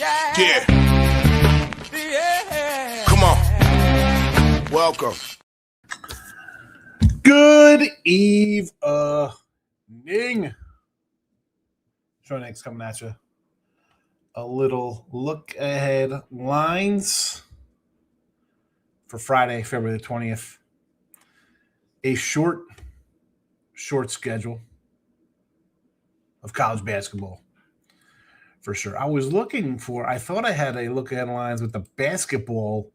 Yeah. Come on. Welcome. Good evening. Sean X coming at you. A little look ahead lines for Friday, February the 20th. A short schedule of college basketball for sure. I thought I had a look ahead lines with the basketball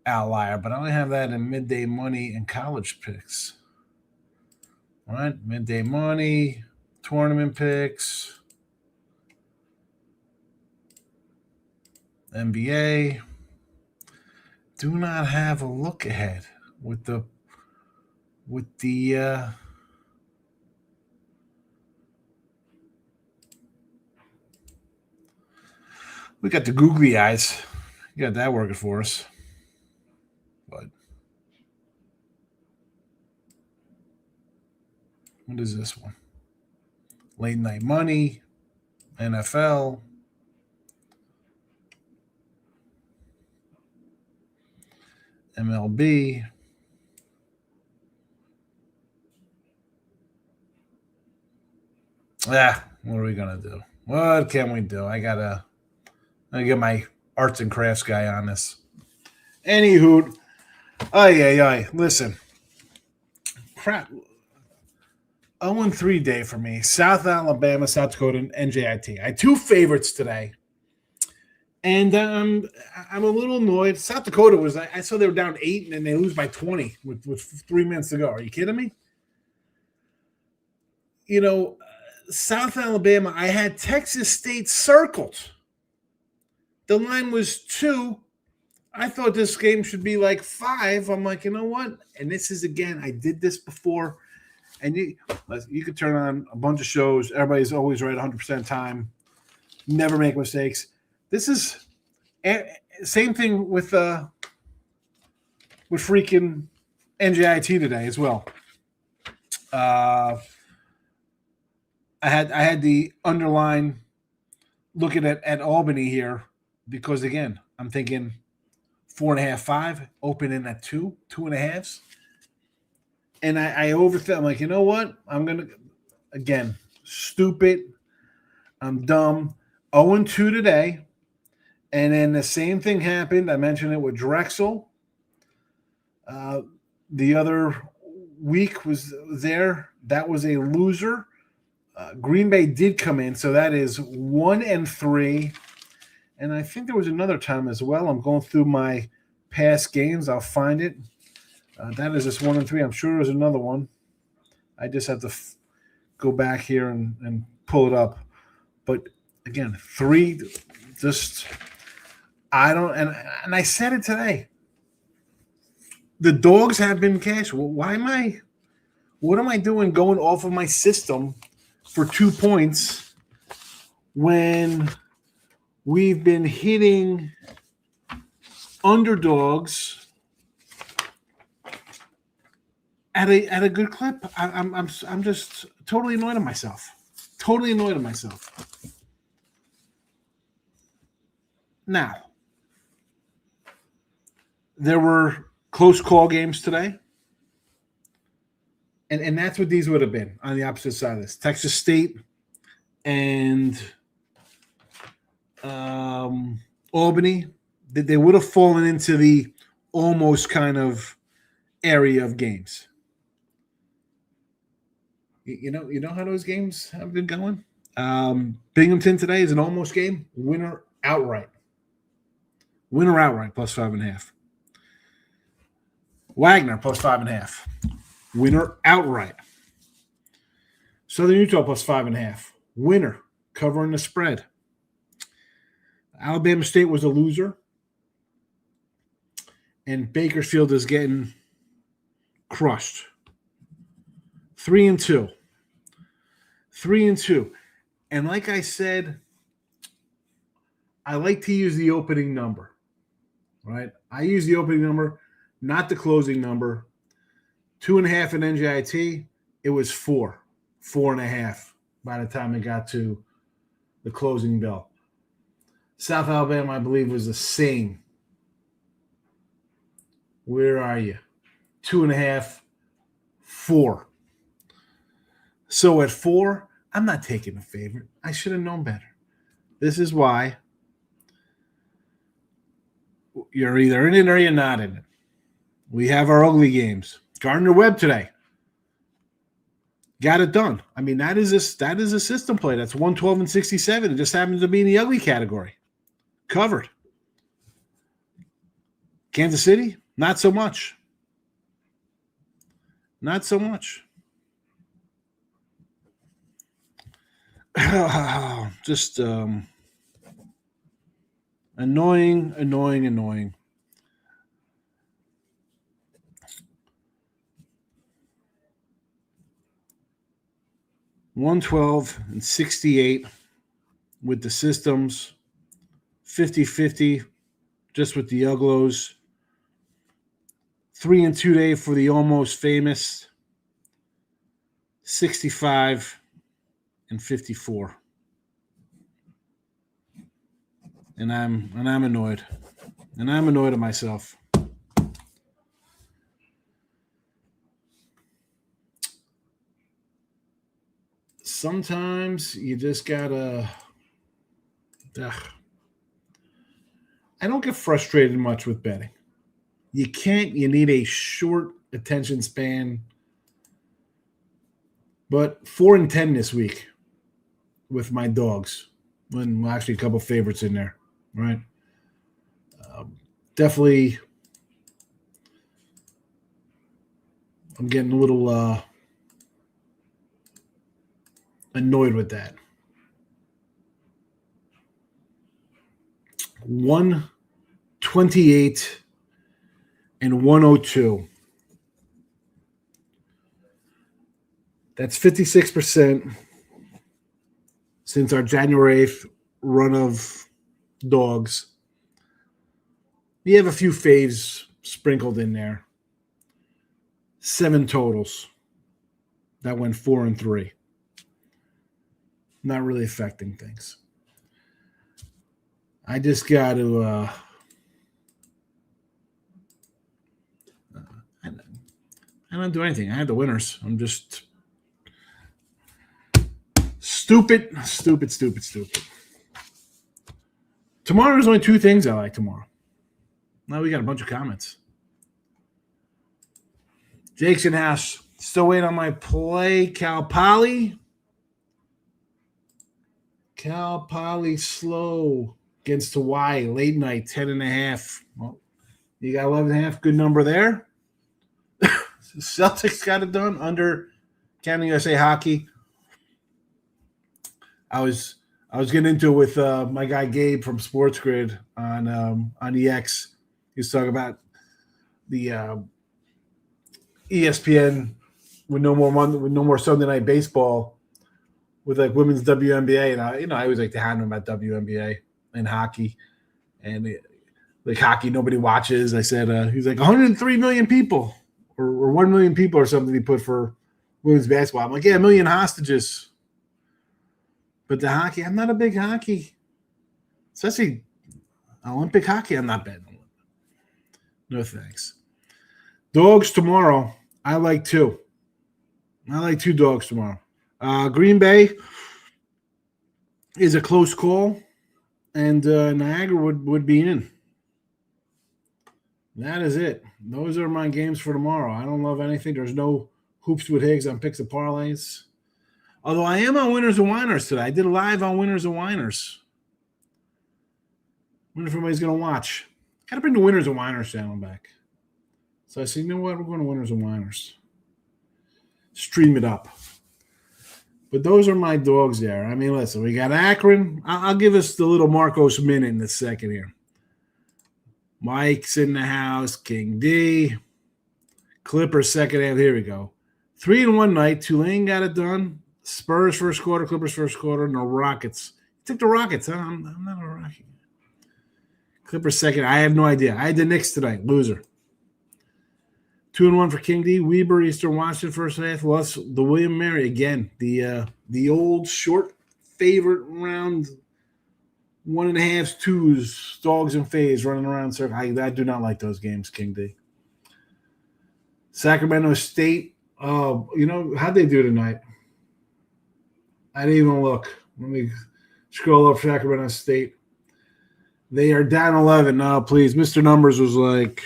outlier, but I only have that in midday money and college picks. All right, midday money, tournament picks, NBA. Do not have a look ahead with the we got the googly eyes. You got that working for us. But what is this one? Late night money, NFL, MLB. What are we gonna do? What can we do? I gotta get my arts and crafts guy on this. Anywho, listen. Crap. 0-3 day for me. South Alabama, South Dakota, and NJIT. I had two favorites today. And I'm a little annoyed. South Dakota was, I saw they were down 8 and then they lose by 20 with 3 minutes to go. Are you kidding me? You know, South Alabama, I had Texas State circled. The line was 2. I thought this game should be like 5. I'm like, you know what? And this is, again, I did this before. And you could turn on a bunch of shows. Everybody's always right 100% time. Never make mistakes. This is same thing with freaking NJIT today as well. I had the underline looking at Albany here because, again, I'm thinking 4.5, 5, opening at 2.5. And I overthink. I'm like, you know what? I'm going to, again, stupid. I'm dumb. 0-2 today. And then the same thing happened. I mentioned it with Drexel. The other week was there. That was a loser. Green Bay did come in. So that is 1-3. And I think there was another time as well. I'm going through my past games. I'll find it. That is just 1-3. I'm sure there's another one. I just have to go back here and pull it up. But again, 3, just I don't. And I said it today. The dogs have been cashed. Well, what am I doing going off of my system for 2 points when we've been hitting underdogs at a good clip? I'm just totally annoyed at myself. Now, there were close call games today. And that's what these would have been on the opposite side of this. Texas State and Albany, they would have fallen into the almost kind of area of games. You know how those games have been going? Binghamton today is an almost game. Winner outright. Plus 5.5. Wagner plus 5.5. Winner outright. Southern Utah plus 5.5. Winner covering the spread. Alabama State was a loser. And Bakersfield is getting crushed. 3-2. 3-2. And like I said, I like to use the opening number. Right? I use the opening number, not the closing number. 2.5 in NJIT. It was 4.5 by the time it got to the closing bell. South Alabama, I believe, was the same. Where are you? 2.5, 4. So at 4, I'm not taking a favorite. I should have known better. This is why you're either in it or you're not in it. We have our ugly games. Gardner-Webb today. Got it done. I mean, that is a system play. That's 112 and 67. It just happens to be in the ugly category. Covered. Kansas City, not so much. Not so much. Just annoying. 112 and 68 with the systems. 50-50 just with the Uglos. 3 and 2 day for the almost famous. 65 and 54. And I'm annoyed. And I'm annoyed at myself. Sometimes you just gotta. I don't get frustrated much with betting. You can't. You need a short attention span. But 4 and 10 this week with my dogs. When actually a couple favorites in there, right? Definitely. I'm getting a little annoyed with that. 128 and 102. That's 56% since our January 8th run of dogs. We have a few faves sprinkled in there. 7 totals. That went 4 and 3. Not really affecting things. I just got to I don't do anything. I had the winners. I'm just stupid. Tomorrow there's only 2 things I like tomorrow. Now we got a bunch of comments. Jackson House, still waiting on my play. Cal Poly slow against Hawaii. Late night, 10.5. Well, you got 11.5. Good number there. Celtics got it done under Canada USA Hockey. I was getting into it with my guy Gabe from Sports Grid on EX. He was talking about the ESPN with no more Sunday Night Baseball with like women's WNBA, and I always like to hand him about WNBA and hockey, and like hockey nobody watches. I said he's like 103 million people or 1 million people or something he put for women's basketball. I'm like, yeah, 1 million hostages. But the hockey, I'm not a big hockey, especially Olympic hockey. I'm not betting on it. No thanks. Dogs tomorrow. I like 2. I like 2 dogs tomorrow. Green Bay is a close call, and Niagara would be in. That is it. Those are my games for tomorrow. I don't love anything. There's no hoops with Higgs on picks and parlays. Although I am on Winners and Whiners today. I did a live on Winners and Whiners. Wonder if everybody's going to watch. Got to bring the Winners and Whiners channel back. So I said, you know what? We're going to Winners and Whiners. Stream it up. But those are my dogs there. I mean, listen, we got Akron. I'll give us the little Marcos minute in a second here. Mike's in the house. King D. Clippers second half. Here we go. 3 in one night. Tulane got it done. Spurs first quarter. Clippers first quarter. No Rockets. You took the Rockets, huh? I'm not a Rocket. Clippers second. I have no idea. I had the Knicks tonight. Loser. 2 and 1 for King D. Weber, Eastern Washington first half. Lost the William Mary again. The old short favorite round 1.5s, 2s, dogs and fays running around circle. I do not like those games, King D. Sacramento State. How'd they do tonight? I didn't even look. Let me scroll up Sacramento State. They are down 11. No, please. Mr. Numbers was like,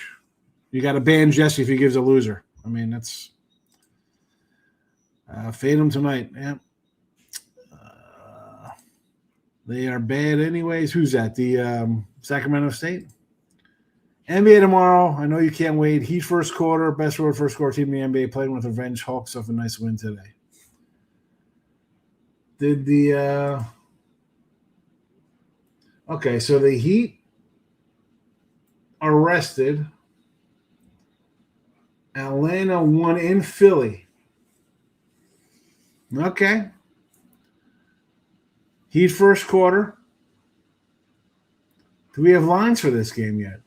you got to ban Jesse if he gives a loser. I mean, that's fade him tonight. Yeah. They are bad anyways. Who's that? The Sacramento State? NBA tomorrow. I know you can't wait. Heat first quarter. Best road first quarter team in the NBA playing with revenge. Hawks off a nice win today. Okay, so the Heat arrested Atlanta won in Philly. Okay. Heat first quarter. Do we have lines for this game yet?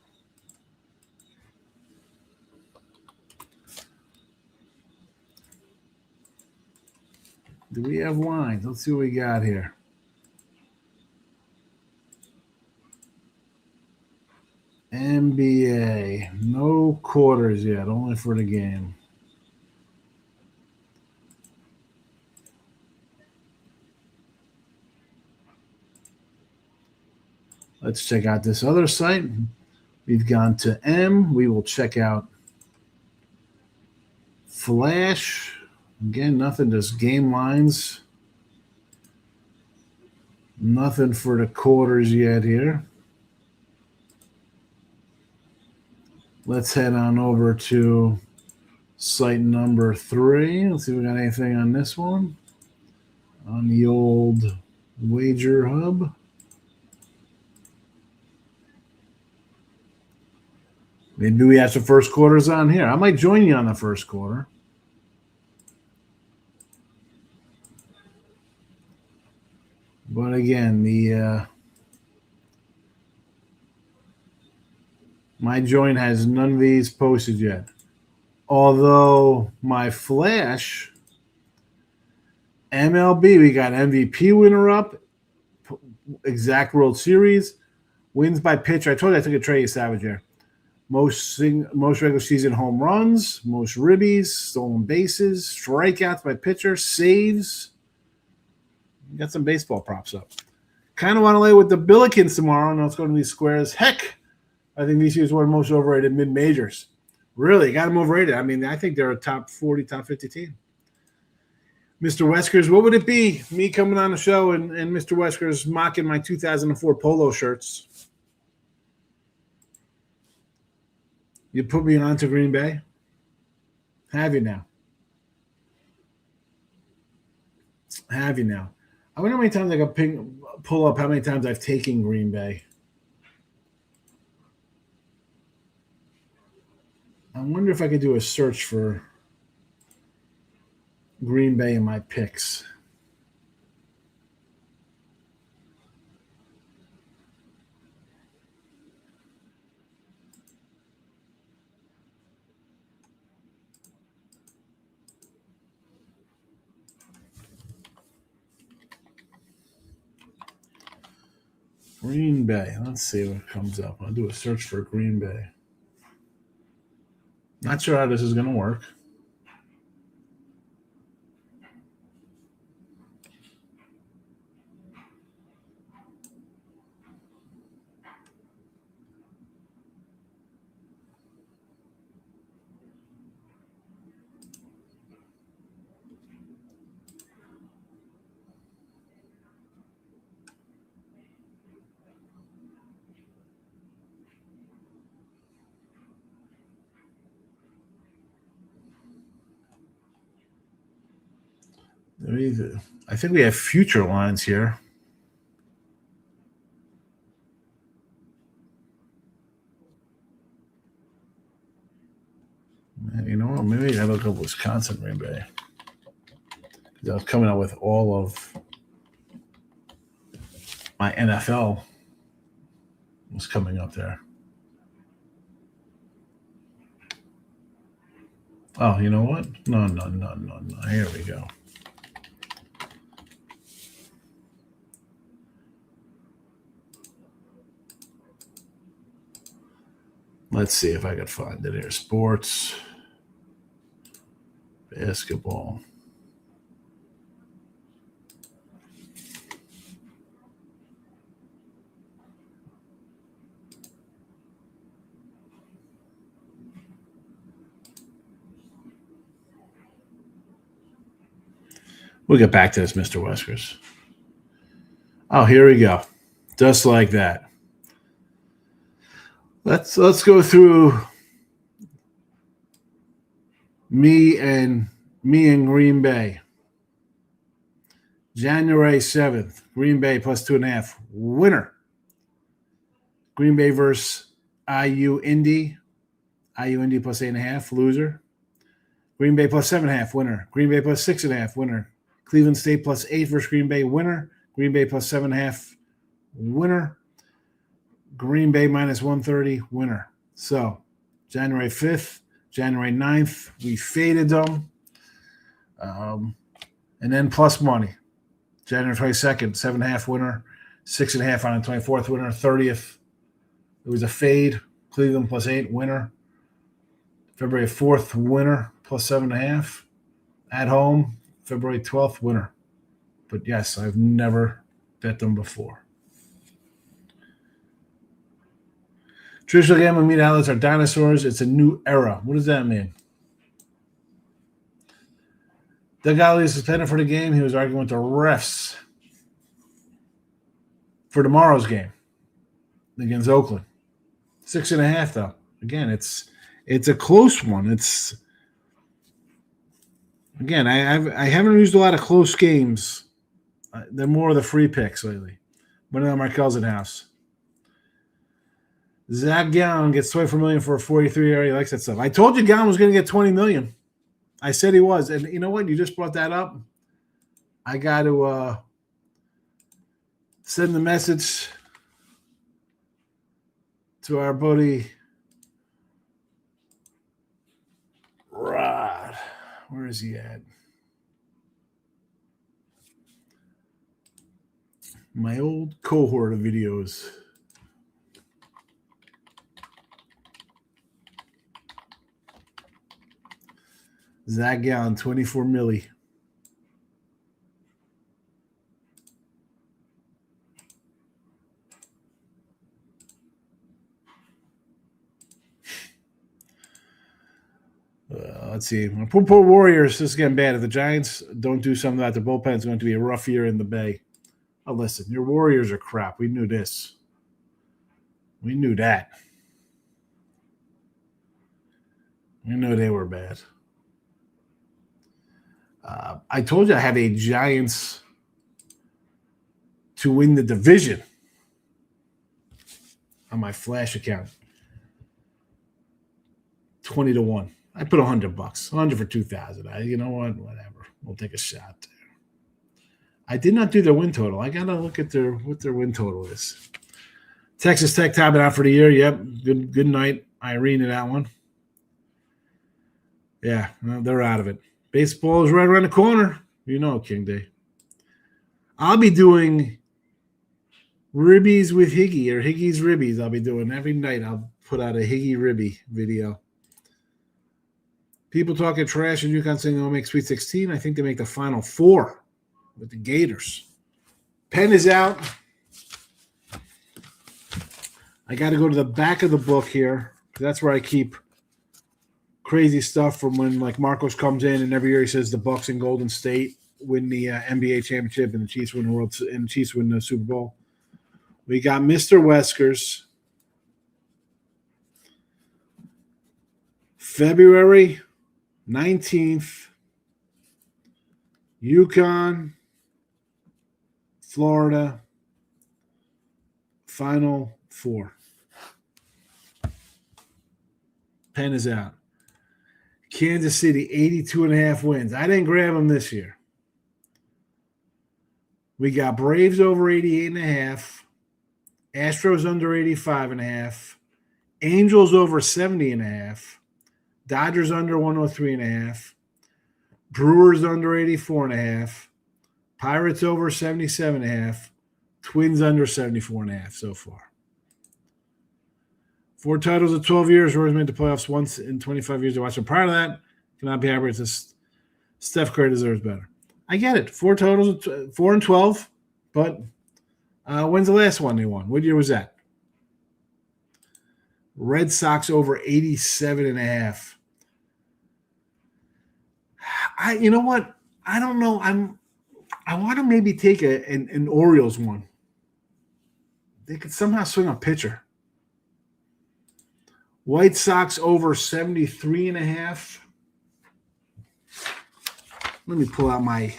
Do we have lines? Let's see what we got here. NBA. No quarters yet, only for the game. Let's check out this other site. We've gone to M. We will check out Flash. Again, nothing, just game lines. Nothing for the quarters yet here. Let's head on over to site number 3. Let's see if we got anything on this one. On the old Wager Hub. Maybe we have some first quarters on here. I might join you on the first quarter. But again, my join has none of these posted yet. Although my Flash MLB, we got MVP winner up, exact World Series, wins by pitcher. I told you I took a Trey Savage there. Most regular season home runs, most ribbies, stolen bases, strikeouts by pitcher, saves. Got some baseball props up. Kind of want to lay with the Billikens tomorrow. No, it's going to be squares. Heck, I think VCU is one of the most overrated mid-majors. Really, got them overrated. I mean, I think they're a top 40, top 50 team. Mr. Weskers, what would it be? Me coming on the show and Mr. Weskers mocking my 2004 polo shirts. You put me on to Green Bay? Have you now? Have you now? I wonder how many times I can pull up how many times I've taken Green Bay. I wonder if I could do a search for Green Bay in my picks. Green Bay. Let's see what comes up. I'll do a search for Green Bay. Not sure how this is going to work. I think we have future lines here. You know what? Maybe I look up Wisconsin Green Bay. Because I was coming out with all of my NFL was coming up there. Oh, you know what? No. Here we go. Let's see if I can find it here. Sports, basketball. We'll get back to this, Mr. Weskers. Oh, here we go. Just like that. Let's go through me and Green Bay. January 7th, Green Bay plus 2.5. Winner. Green Bay versus IU Indy. IU Indy plus 8.5. Loser. Green Bay plus 7.5. Winner. Green Bay plus 6.5. Winner. Cleveland State plus 8 versus Green Bay. Winner. Green Bay plus 7.5. Winner. Green Bay minus 130. Winner. So, January 5th, January 9th, we faded them. And then plus money. January 22nd, 7.5 winner. 6.5 on the 24th winner. 30th, it was a fade. Cleveland plus 8 winner. February 4th winner plus 7.5. At home, February 12th winner. But yes, I've never bet them before. Traditional gambling media outlets are dinosaurs. It's a new era. What does that mean? Doug Gottlieb is suspended for the game. He was arguing with the refs for tomorrow's game against Oakland. 6.5, though. Again, it's a close one. I haven't used a lot of close games. They're more of the free picks lately. One of them Markel's in house. Zach Gallen gets $24 million for a 43 area. He likes that stuff. I told you Gallen was going to get $20 million. I said he was. And you know what? You just brought that up. I got to send the message to our buddy Rod. Where is he at? My old cohort of videos. Zach Gallen, 24 milli. Let's see. Poor Warriors. This is getting bad. If the Giants don't do something about their bullpen, it's going to be a rough year in the Bay. Oh, listen, your Warriors are crap. We knew this. We knew that. We knew they were bad. I told you I have a Giants to win the division on my Flash account. 20-1. I put $100. 100 for 2,000. You know what? Whatever. We'll take a shot there. I did not do their win total. I gotta look at what their win total is. Texas Tech topping out for the year. Yep. Good night, Irene, in that one. Yeah, well, they're out of it. Baseball is right around the corner. You know, King Day. I'll be doing ribbies with Higgy or Higgy's ribbies. I'll be doing every night. I'll put out a Higgy ribby video. People talking trash and UConn saying they'll make Sweet 16. I think they make the Final Four with the Gators. Pen is out. I got to go to the back of the book here. That's where I keep crazy stuff from when like Marcos comes in and every year he says the Bucks and Golden State win the NBA championship and the Chiefs win the Super Bowl. We got Mr. Weskers. February 19th, UConn, Florida, Final Four. Pen is out. Kansas City, 82.5 wins. I didn't grab them this year. We got Braves over 88.5, Astros under 85.5, Angels over 70.5, Dodgers under 103.5, Brewers under 84.5, Pirates over 77.5, Twins under 74.5 so far. 4 titles in 12 years. Warriors made the playoffs once in 25 years of watching. Prior to that, cannot be happy with this. Steph Curry deserves better. I get it. 4 totals, 4 and 12. But when's the last one they won? What year was that? Red Sox over 87.5. You know what? I don't know. I want to maybe take an Orioles one. They could somehow swing a pitcher. White Sox over 73.5. Let me pull out my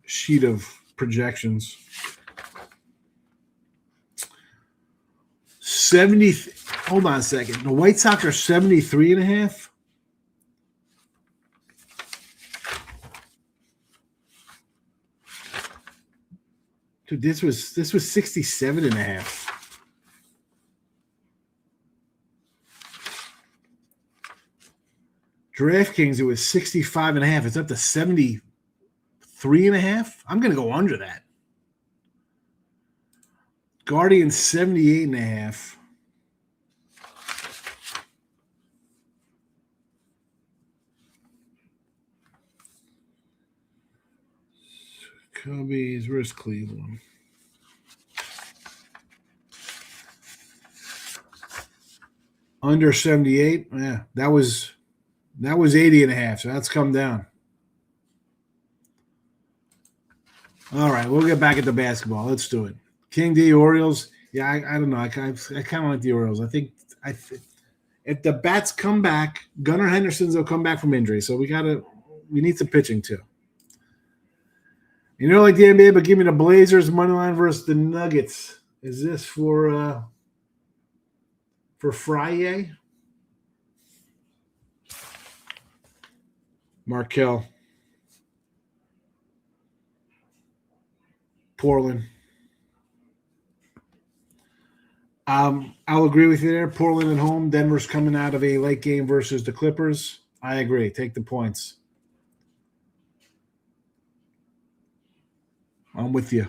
sheet of projections. 70. Hold on a second. The White Sox are 73.5. Dude, this was 67.5. DraftKings, it was 65.5. It's up to 73.5. I'm going to go under that. Guardians 78.5. Cubbies, where's Cleveland? Under 78. Yeah, that was 80.5. So that's come down. All right, we'll get back at the basketball. Let's do it. King D, Orioles. Yeah, I don't know. I kind of like the Orioles. I think if the bats come back, Gunnar Henderson's will come back from injury. So we need some pitching too. You know, like the NBA, but give me the Blazers money line versus the Nuggets. Is this for Friday? Markel. Portland. I'll agree with you there. Portland at home. Denver's coming out of a late game versus the Clippers. I agree. Take the points. I'm with you.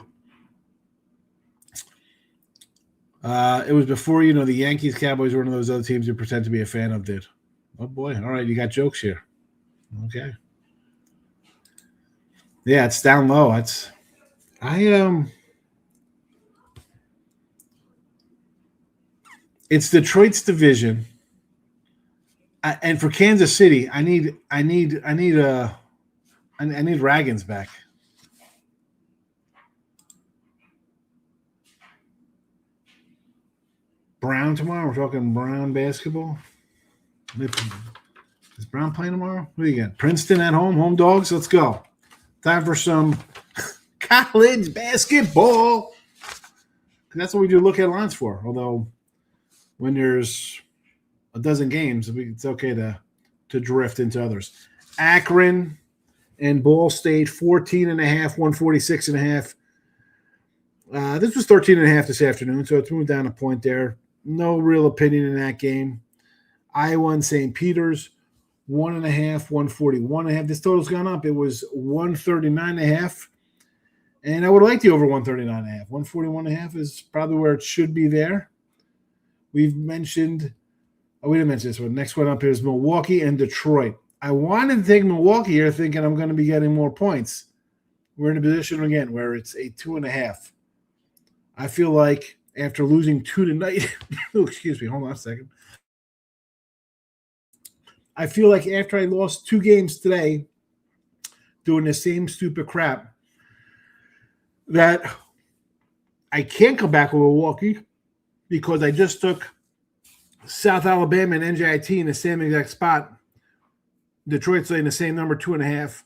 It was before, the Yankees, Cowboys were one of those other teams you pretend to be a fan of did. Oh, boy. All right, you got jokes here. Okay. Yeah, it's down low. It's Detroit's division. And for Kansas City, I need Raggins back. Brown tomorrow. We're talking Brown basketball. Is Brown playing tomorrow? What do you got? Princeton at home dogs. Let's go. Time for some college basketball. And that's what we do look at lines for. Although when there's a dozen games, it's okay to drift into others. Akron and Ball State, 14.5, 146.5. This was 13.5 this afternoon, so it's moved down a point there. No real opinion in that game. Iowa and St. Peter's, 1.5, 141.5. This total's gone up. It was 139.5. And I would like the over 139.5. 141.5 is probably where it should be there. We've mentioned – we didn't mention this one. Next one up here is Milwaukee and Detroit. I wanted to take Milwaukee here thinking I'm going to be getting more points. We're in a position again where it's a 2.5. I feel like after losing 2 tonight – excuse me, hold on a second. I feel like after I lost 2 games today doing the same stupid crap that I can't come back with Milwaukee because I just took South Alabama and NJIT in the same exact spot. Detroit's laying the same number, 2.5.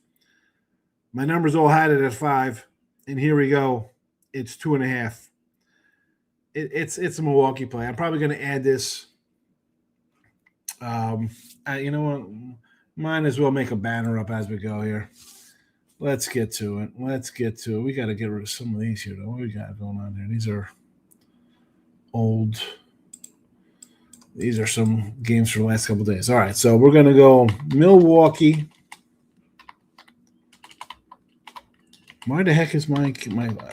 My numbers all had it at 5, and here we go. It's 2.5. It's a Milwaukee play. I'm probably going to add this. You know what? Might as well make a banner up as we go here. Let's get to it. We got to get rid of some of these here, though. What we got going on here? These are old. These are some games from the last couple of days. All right, so we're going to go Milwaukee. Why the heck is my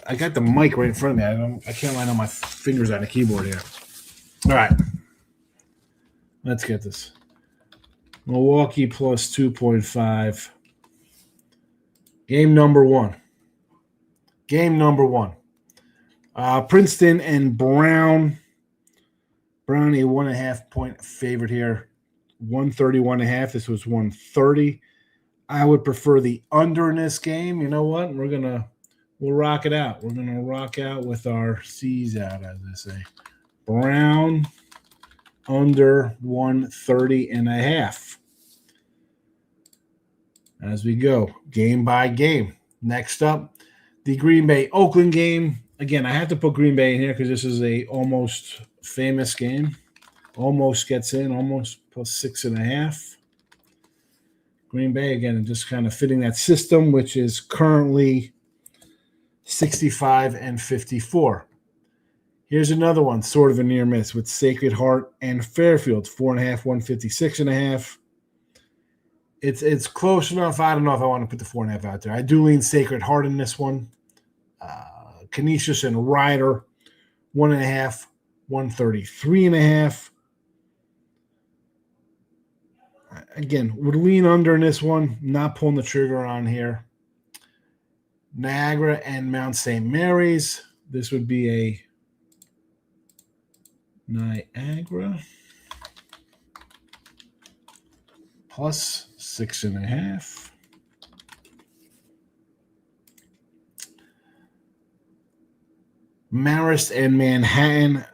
I got the mic right in front of me. I can't line up my fingers on the keyboard here. All right. Let's get this. Milwaukee plus 2.5. Game number one. Princeton and Brown. Brown, a 1.5 point favorite here. 131.5. This was 130. I would prefer the under in this game. You know what? We'll rock it out. We're gonna rock out with our C's out, as they say. Brown under 130.5. As we go, game by game. Next up, the Green Bay Oakland game. Again, I have to put Green Bay in here because this is a almost famous game. Almost gets in, almost plus 6.5. Green Bay, again, just kind of fitting that system, which is currently 65 and 54. Here's another one, sort of a near miss with Sacred Heart and Fairfield, 4.5, 156.5. It's close enough. I don't know if I want to put the 4.5 out there. I do lean Sacred Heart in this one. Canisius and Ryder, 1.5, 133.5. Again, would lean under in this one. Not pulling the trigger on here. Niagara and Mount St. Mary's. This would be a Niagara plus 6.5. Marist and Manhattan.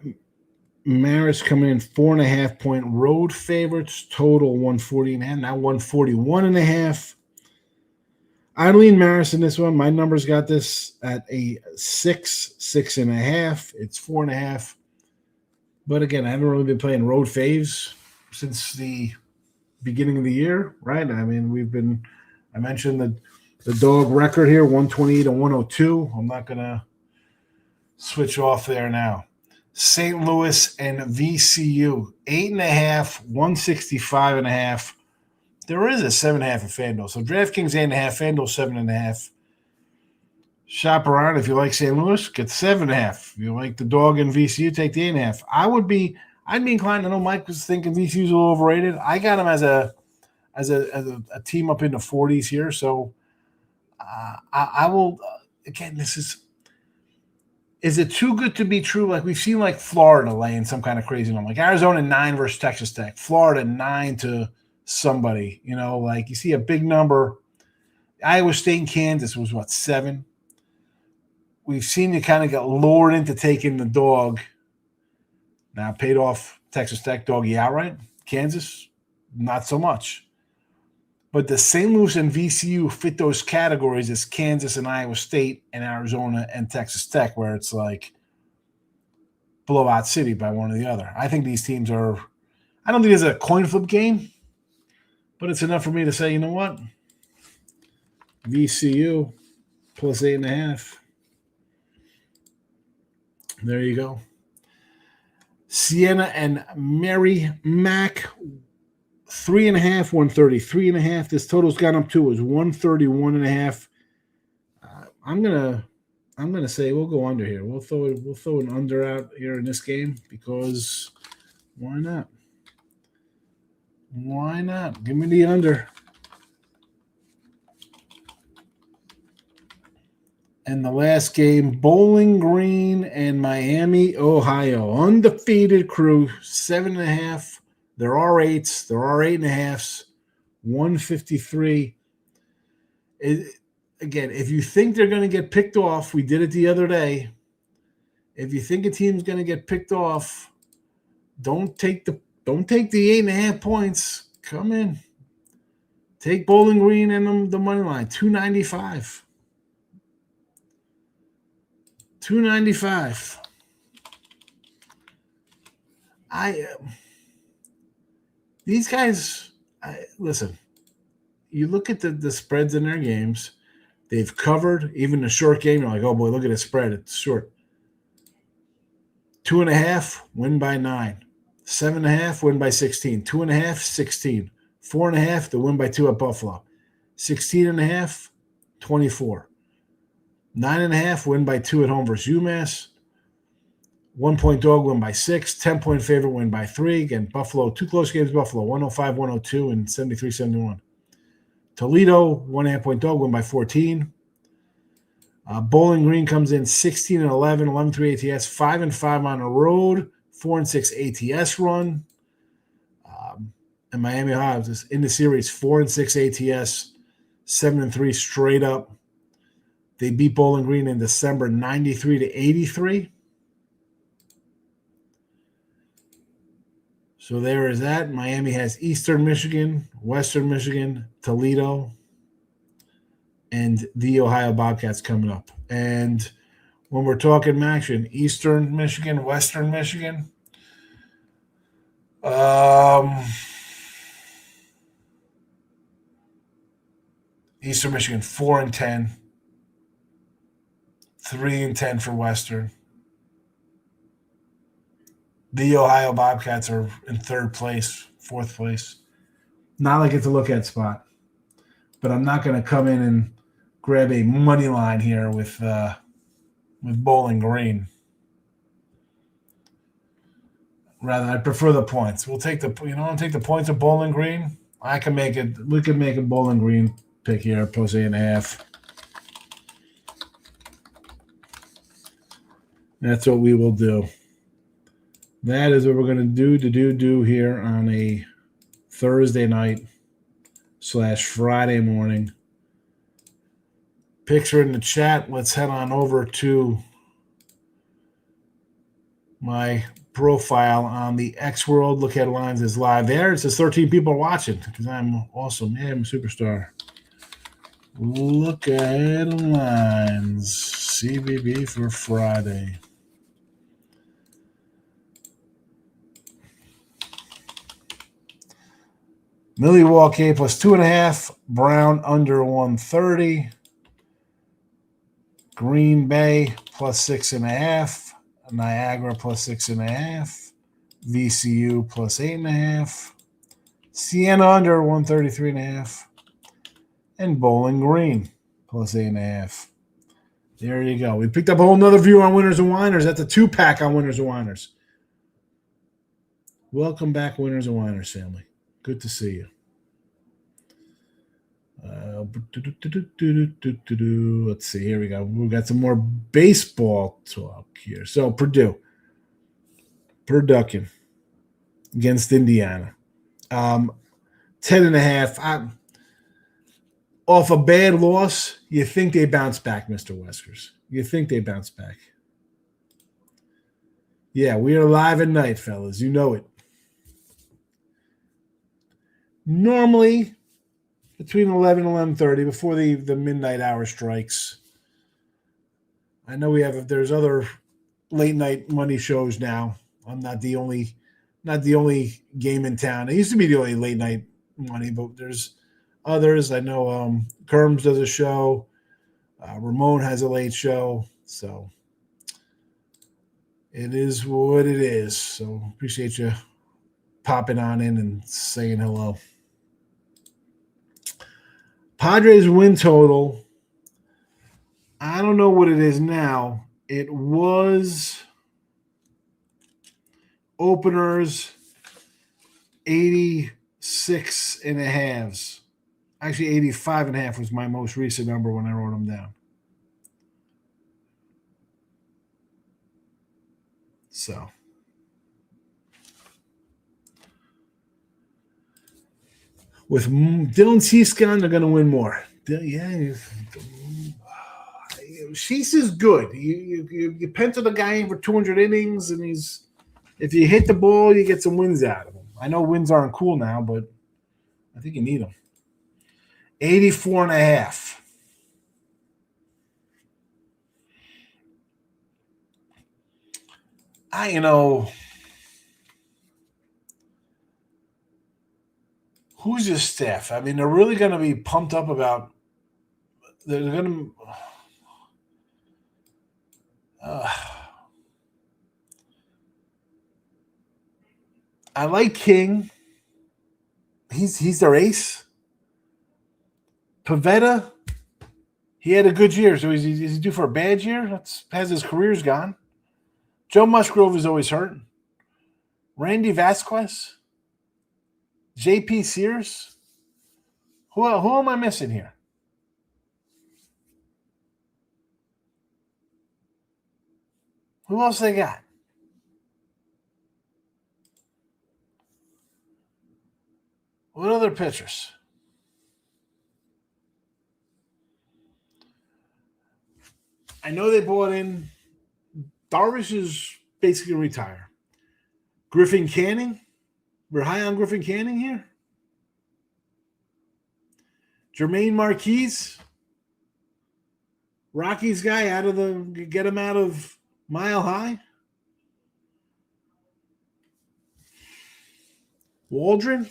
Marist coming in 4.5 point road favorites. Total 140.5. Now 141.5. I lean Marist in this one. My numbers got this at a 6.5. It's 4.5. But again, I haven't really been playing road faves since the beginning of the year, right? I mean, I mentioned the dog record here, 128 and 102. I'm not going to switch off there now. St. Louis and VCU, 8.5, 165.5. There is a 7.5 at FanDuel. So DraftKings 8.5, FanDuel 7.5. Shop around. If you like St. Louis, get 7.5. If you like the dog and VCU, take the 8.5. I'd be inclined. I know Mike was thinking VCU's a little overrated. I got him as a team up in the 40s here. So I will. Again, is it too good to be true? Like we've seen, like Florida laying some kind of crazy number, like Arizona 9 versus Texas Tech, Florida 9 to somebody. You know, like you see a big number. Iowa State and Kansas was 7. We've seen you kind of get lured into taking the dog. Now paid off Texas Tech doggy outright. Kansas, not so much. But the St. Louis and VCU fit those categories as Kansas and Iowa State and Arizona and Texas Tech, where it's like blowout city by one or the other. I think these teams are – I don't think it's a coin flip game, but it's enough for me to say, you know what? VCU plus 8.5. There you go. Siena and Mary Mac, 3.5, 133.5. This total's gone up to is 131.5. I'm gonna say we'll go under here. We'll throw an under out here in this game because why not? Why not? Give me the under. And the last game, Bowling Green and Miami, Ohio. Undefeated crew, 7.5. There are 8s. There are 8.5s. 153. Again, if you think they're going to get picked off, we did it the other day. If you think a team's going to get picked off, don't take the 8.5 points. Come in. Take Bowling Green and the money line, 295. 295. These guys, listen, you look at the spreads in their games, they've covered even the short game. You're like, oh boy, look at the spread. It's short. 2.5, win by 9. 7.5, win by 16. 2.5, 16. 4.5, the win by 2 at Buffalo. 16.5, 24. 9.5, win by 2 at home versus UMass. 1-point dog win by 6. 10-point favorite win by 3. Again, Buffalo, 2 close games. Buffalo, 105-102 and 73-71. Toledo, 1.5-point dog win by 14. Bowling Green comes in 16-11, 11-3 ATS, 5-5 on the road, 4-6 ATS run. And Miami Ohio is in the series, 4-6 ATS, 7-3 straight up. They beat Bowling Green in December, 93-83. So there is that. Miami has Eastern Michigan, Western Michigan, Toledo, and the Ohio Bobcats coming up. And when we're talking action, Eastern Michigan, Western Michigan, Eastern Michigan 4-10, 3-10 for Western. The Ohio Bobcats are in 3rd place, 4th place. Not like it's a look at spot, but I'm not going to come in and grab a money line here with Bowling Green. Rather, I prefer the points. We'll take I'll take the points of Bowling Green. We can make a Bowling Green pick here, plus 8.5. That's what we will do. That is what we're going to do here on a Thursday night / Friday morning. Picks are in the chat. Let's head on over to my profile on the X World. Look at Lines is live there. It says 13 people watching because I'm awesome. Yeah, I'm a superstar. Look at Lines. CBB for Friday. Milwaukee plus 2.5. Brown under 130. Green Bay plus 6.5. Niagara plus 6.5. VCU plus 8.5. Siena under 133.5. And Bowling Green plus 8.5. There you go. We picked up a whole nother view on Winners and Winers. That's a 2-pack on Winners and Winers. Welcome back, Winners and Winers family. Good to see you. Let's see. Here we go. We've got some more baseball talk here. So Purdue against Indiana. 10.5. Off a bad loss, you think they bounce back, Mr. Weskers. You think they bounce back. Yeah, we are live at night, fellas. You know it. Normally, between 11 and 11:30, before the midnight hour strikes. I know there's other late night money shows now. I'm not the only game in town. It used to be the only late night money, but there's others. I know Kerms does a show. Ramon has a late show. So it is what it is. So appreciate you popping on in and saying hello. Padres win total. I don't know what it is now. It was openers 86.5. Actually, 85.5 was my most recent number when I wrote them down. So. With Dylan Cease gone, they're going to win more. Yeah, Cease is good. You pencil the guy in for 200 innings, and if you hit the ball, you get some wins out of him. I know wins aren't cool now, but I think you need them. 84.5. Who's his staff? I mean, they're really going to be pumped up about. They're going to. I like King. He's their ace. Pavetta, he had a good year, so is he due for a bad year? Has his career's gone. Joe Musgrove is always hurt. Randy Vasquez. J.P. Sears. Who am I missing here? Who else they got? What other pitchers? I know they brought in Darvish is basically retire. Griffin Canning. We're high on Griffin Canning here. Jermaine Marquise. Rockies guy get him out of Mile High. Waldron.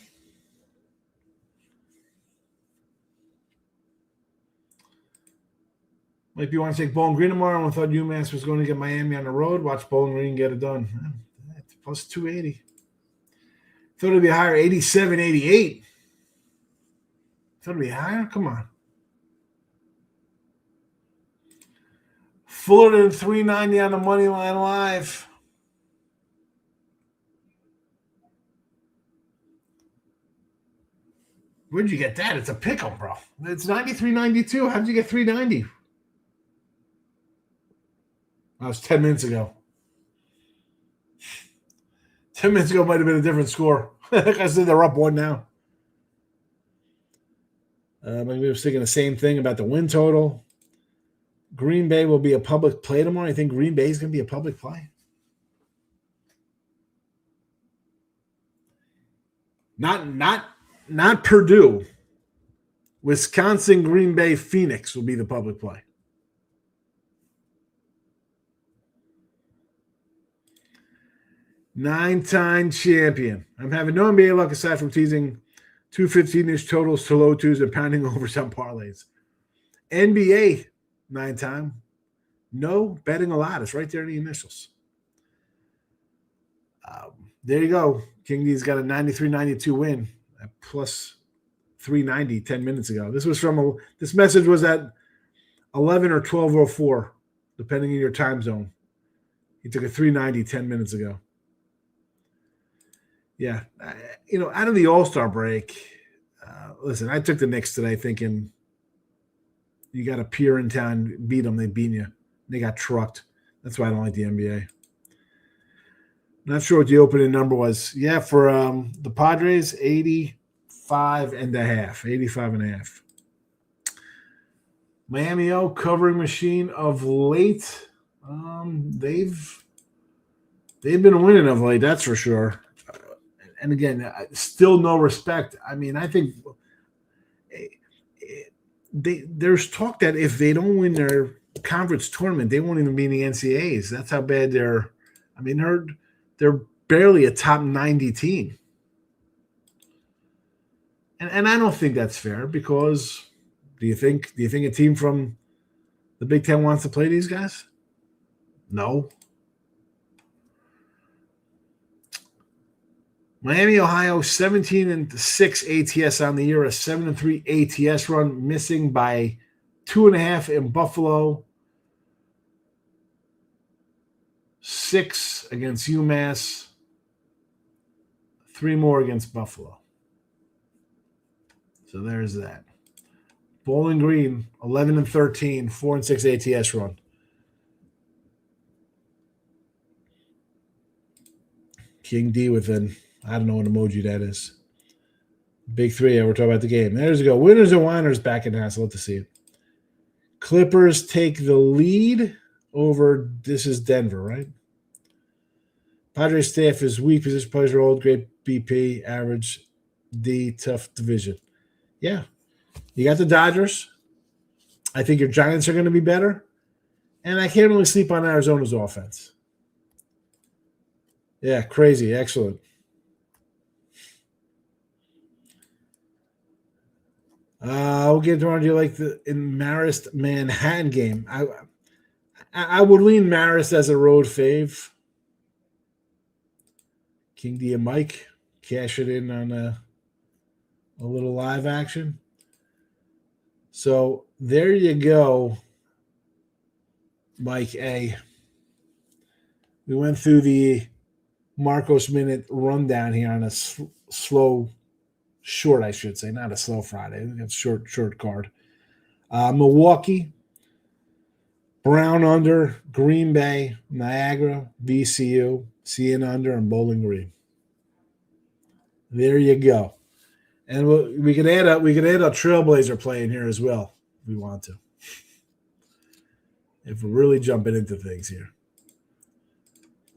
Might be want to take Bowling Green tomorrow. I thought UMass was going to get Miami on the road. Watch Bowling Green get it done. Plus 280. Thought it'd be higher, 87, 88. Thought it'd be higher? Come on. Fullerton 390 on the money line live. Where'd you get that? It's a pick'em, bro. It's 93.92. How'd you get 390? That was 10 minutes ago. 10 minutes ago might have been a different score. Like I said, they're up one now. Maybe I was thinking the same thing about the win total. Green Bay will be a public play tomorrow. I think Green Bay is going to be a public play. Not Purdue. Wisconsin, Green Bay, Phoenix will be the public play. Nine-time champion. I'm having no NBA luck aside from teasing 215-ish totals to low twos and pounding over some parlays. NBA, 9-time. No betting a lot. It's right there in the initials. There you go. King D's got a 93-92 win at plus 390 10 minutes ago. This message was at 11 or 12:04, depending on your time zone. He took a 390 10 minutes ago. Yeah, out of the All-Star break, listen, I took the Knicks today thinking you got a peer in town, beat them, they beat you. They got trucked. That's why I don't like the NBA. Not sure what the opening number was. Yeah, for the Padres, 85.5. Miami O covering machine of late. They've been winning of late, that's for sure. And again, still no respect. I mean, I think there's talk that if they don't win their conference tournament, they won't even be in the NCAAs. That's how bad they're. I mean, they're barely a top 90 team, and I don't think that's fair because do you think a team from the Big Ten wants to play these guys? No. Miami, Ohio, 17-6 ATS on the year, a 7-3 ATS run, missing by 2.5 in Buffalo, 6 against UMass, 3 more against Buffalo. So there's that. Bowling Green, 11-13, 4-6 ATS run. King D with I don't know what emoji that is. Big 3. We're talking about the game. There's a go. Winners and whiners back in the house. I'd love to see it. Clippers take the lead over. This is Denver, right? Padres staff is weak. Position players are old. Great BP. Average D. Tough division. Yeah. You got the Dodgers. I think your Giants are going to be better. And I can't really sleep on Arizona's offense. Yeah, crazy. Excellent. We'll get to you like the in Marist Manhattan game. I would lean Marist as a road fave. King D and Mike cash it in on a little live action. So there you go, Mike A. We went through the Marcos Minute rundown here on a short, I should say, not a slow Friday. We got short card. Milwaukee, Brown under, Green Bay, Niagara, VCU, CN under, and Bowling Green. There you go. And we could add a Trailblazer play in here as well if we want to. If we're really jumping into things here.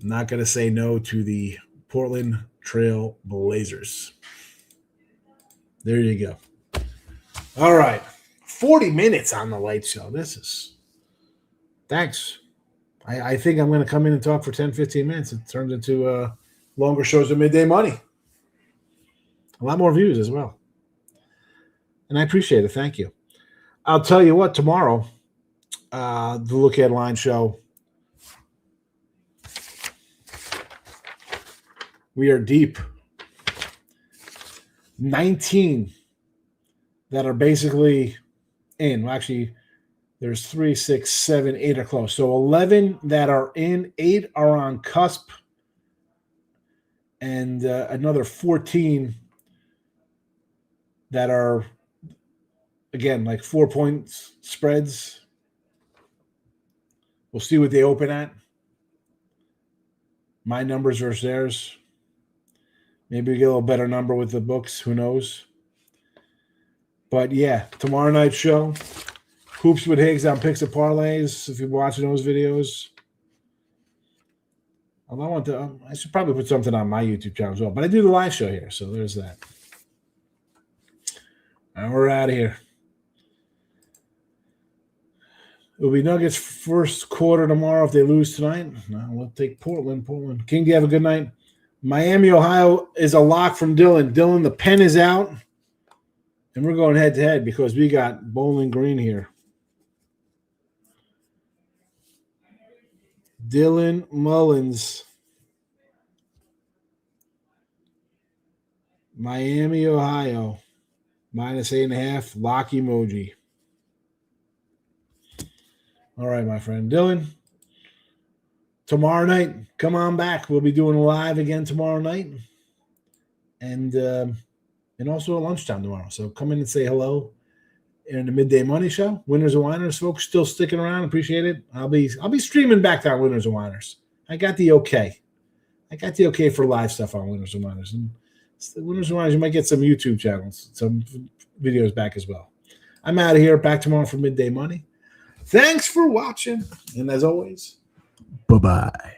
I'm not going to say no to the Portland Trail Blazers. There you go. All right. 40 minutes on the late show. Thanks. I think I'm going to come in and talk for 10, 15 minutes. It turns into longer shows of Midday Money. A lot more views as well. And I appreciate it. Thank you. I'll tell you what, tomorrow, the Look Ahead Line show, we are deep. 19 that are basically in. Well, actually, there's 3, 6, 7, 8 are close. So 11 that are in, 8 are on cusp, and another 14 that are, again, like 4-point spreads. We'll see what they open at. My numbers versus theirs. Maybe we get a little better number with the books. Who knows? But, yeah, tomorrow night's show. Hoops with Higgs on Picks and Parlays, if you're watching those videos. I should probably put something on my YouTube channel as well. But I do the live show here, so there's that. And we're out of here. It'll be Nuggets first quarter tomorrow if they lose tonight. No, we'll take Portland. King, do you have a good night? Miami, Ohio is a lock from Dylan. Dylan, the pen is out. And we're going head-to-head because we got Bowling Green here. Dylan Mullins. Miami, Ohio. -8.5. Lock emoji. All right, my friend. Dylan, tomorrow night, come on back. We'll be doing live again tomorrow night. And also at lunchtime tomorrow. So come in and say hello in the Midday Money Show. Winners and Whiners, folks, still sticking around. Appreciate it. I'll be streaming back on Winners and Whiners. I got the okay. For live stuff on Winners and Whiners. And Winners and Whiners, you might get some YouTube channels, some videos back as well. I'm out of here. Back tomorrow for Midday Money. Thanks for watching. And as always, bye-bye.